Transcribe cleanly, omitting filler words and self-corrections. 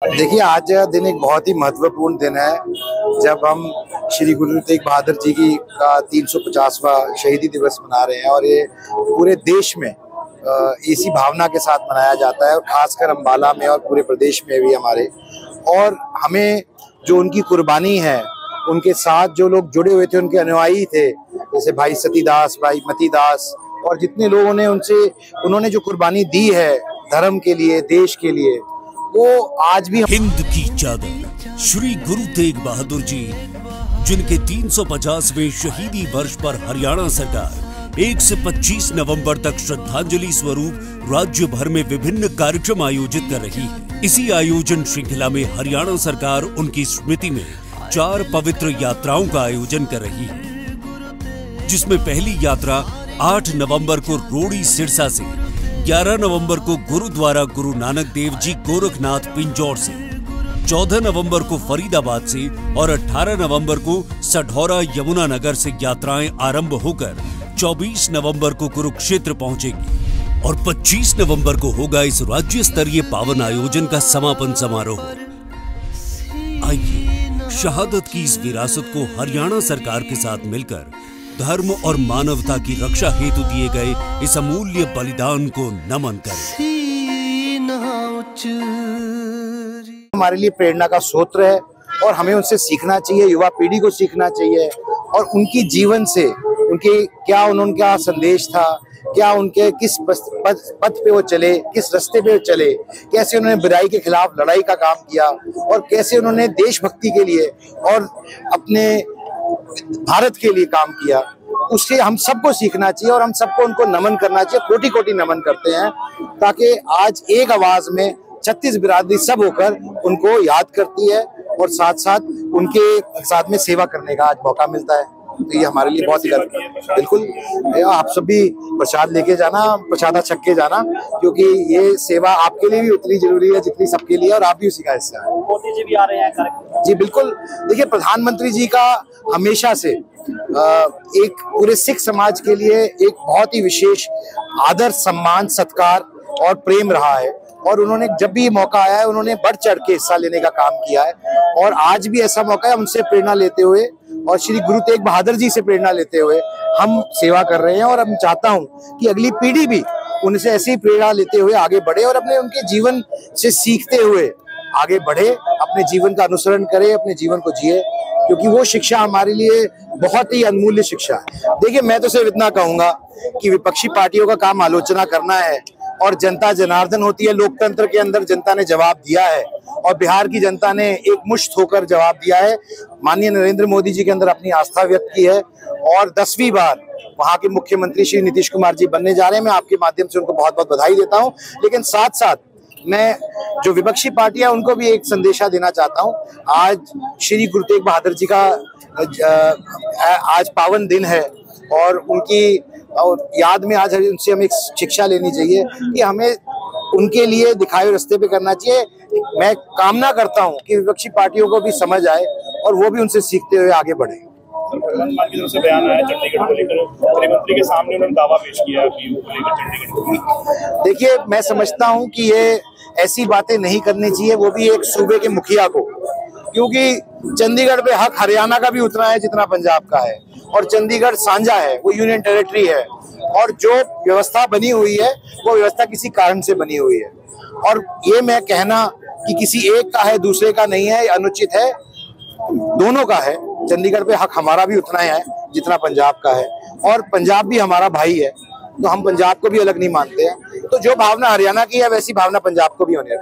देखिए, आज का दिन एक बहुत ही महत्वपूर्ण दिन है जब हम श्री गुरु तेग बहादुर जी की का 350वां शहीदी दिवस मना रहे हैं और ये पूरे देश में इसी भावना के साथ मनाया जाता है और खासकर अम्बाला में और पूरे प्रदेश में भी हमारे। और हमें जो उनकी कुर्बानी है, उनके साथ जो लोग जुड़े हुए थे, उनके अनुयायी थे, जैसे भाई सतीदास, भाई मतीदास और जितने लोगों ने उन्होंने जो कुर्बानी दी है धर्म के लिए, देश के लिए, वो आज भी हिंद की चादर श्री गुरु तेग बहादुर जी, जिनके 350वें शहीदी वर्ष पर हरियाणा सरकार 1 से 25 नवंबर तक श्रद्धांजलि स्वरूप राज्य भर में विभिन्न कार्यक्रम आयोजित कर रही है। इसी आयोजन श्रृंखला में हरियाणा सरकार उनकी स्मृति में 4 पवित्र यात्राओं का आयोजन कर रही है, जिसमें पहली यात्रा 8 नवंबर को रोड़ी सिरसा से, 11 नवंबर को गुरुद्वारा गुरु नानक देव जी गोरखनाथ पिंजौर से, 14 नवंबर को फरीदाबाद से और 18 नवंबर को सढौरा यमुनानगर से यात्राएं आरंभ होकर 24 नवंबर को कुरुक्षेत्र पहुंचेगी और 25 नवंबर को होगा इस राज्य स्तरीय पावन आयोजन का समापन समारोह। आइए शहादत की इस विरासत को हरियाणा सरकार के साथ मिलकर धर्म और मानवता की रक्षा हेतु दिए गए इस अमूल्य बलिदान को नमन करें। हमारे लिए प्रेरणा का स्रोत है और हमें उनसे सीखना चाहिए, युवा पीढ़ी को सीखना चाहिए और उनकी जीवन से उनका संदेश था, क्या उनके किस पथ पे वो चले, किस रास्ते पे वो चले, कैसे उन्होंने बुराई के खिलाफ लड़ाई का काम किया और कैसे उन्होंने देशभक्ति के लिए और अपने भारत के लिए काम किया। उससे हम सबको सीखना चाहिए और हम सबको उनको नमन करना चाहिए। कोटि कोटि नमन करते हैं ताकि आज एक आवाज में 36 बिरादरी सब होकर उनको याद करती है और साथ साथ उनके साथ में सेवा करने का आज मौका मिलता है। तो ये हमारे लिए बहुत ही गर्व है। बिल्कुल, आप सब भी प्रसाद लेके जाना, प्रसादा छक के जाना, क्योंकि ये सेवा आपके लिए भी उतनी जरूरी है जितनी सबके लिए, और आप भी उसी का हिस्सा है। मोदी जी भी आ रहे हैं। जी बिल्कुल, देखिए प्रधानमंत्री जी का हमेशा से एक पूरे सिख समाज के लिए एक बहुत ही विशेष आदर, सम्मान, सत्कार और प्रेम रहा है और उन्होंने जब भी मौका आया है उन्होंने बढ़ चढ़ के हिस्सा लेने का काम किया है और आज भी ऐसा मौका है। उनसे प्रेरणा लेते हुए और श्री गुरु तेग बहादुर जी से प्रेरणा लेते हुए हम सेवा कर रहे हैं और हम चाहता हूं कि अगली पीढ़ी भी उनसे ऐसी प्रेरणा लेते हुए आगे बढ़े और अपने उनके जीवन से सीखते हुए आगे बढ़े, अपने जीवन का अनुसरण करे, अपने जीवन को जिए, क्योंकि वो शिक्षा हमारे लिए बहुत ही अनमूल्य शिक्षा है। देखिए, मैं तो सिर्फ इतना कहूंगा कि विपक्षी पार्टियों का काम आलोचना करना है और जनता जनार्दन होती है। लोकतंत्र के अंदर जनता ने जवाब दिया है और बिहार की जनता ने एक मुश्त होकर जवाब दिया है। माननीय नरेंद्र मोदी जी के अंदर अपनी आस्था व्यक्त की है और 10वीं बार वहां के मुख्यमंत्री श्री नीतीश कुमार जी बनने जा रहे हैं। मैं आपके माध्यम से उनको बहुत बहुत बधाई देता हूं, लेकिन साथ साथ मैं जो विपक्षी पार्टियां उनको भी एक संदेशा देना चाहता हूं। आज श्री गुरु तेग बहादुर जी का आज पावन दिन है और उनकी याद में आज उनसे हमें शिक्षा लेनी चाहिए कि हमें उनके लिए दिखाए रास्ते पे करना चाहिए। मैं कामना करता हूं कि विपक्षी पार्टियों को भी समझ आए और वो भी उनसे सीखते हुए आगे बढ़े। प्रधानमंत्री की तरफ से बयान आया चंडीगढ़ को लेकर, गृहमंत्री के सामने उन्होंने दावा पेश किया है पीयू को लेकर चंडीगढ़ को। देखिए, मैं समझता हूं कि ये ऐसी बातें नहीं करनी चाहिए, वो भी एक सूबे के मुखिया को, क्योंकि चंडीगढ़ पे हक हरियाणा का भी उतना है जितना पंजाब का है और चंडीगढ़ साझा है, वो यूनियन टेरिटरी है और जो व्यवस्था बनी हुई है वो व्यवस्था किसी कारण से बनी हुई है और ये मैं कहना कि किसी एक का है दूसरे का नहीं है, अनुचित है, दोनों का है। चंडीगढ़ पे हक हमारा भी उतना है जितना पंजाब का है और पंजाब भी हमारा भाई है, तो हम पंजाब को भी अलग नहीं मानते हैं। तो जो भावना हरियाणा की है वैसी भावना पंजाब को भी होनी है।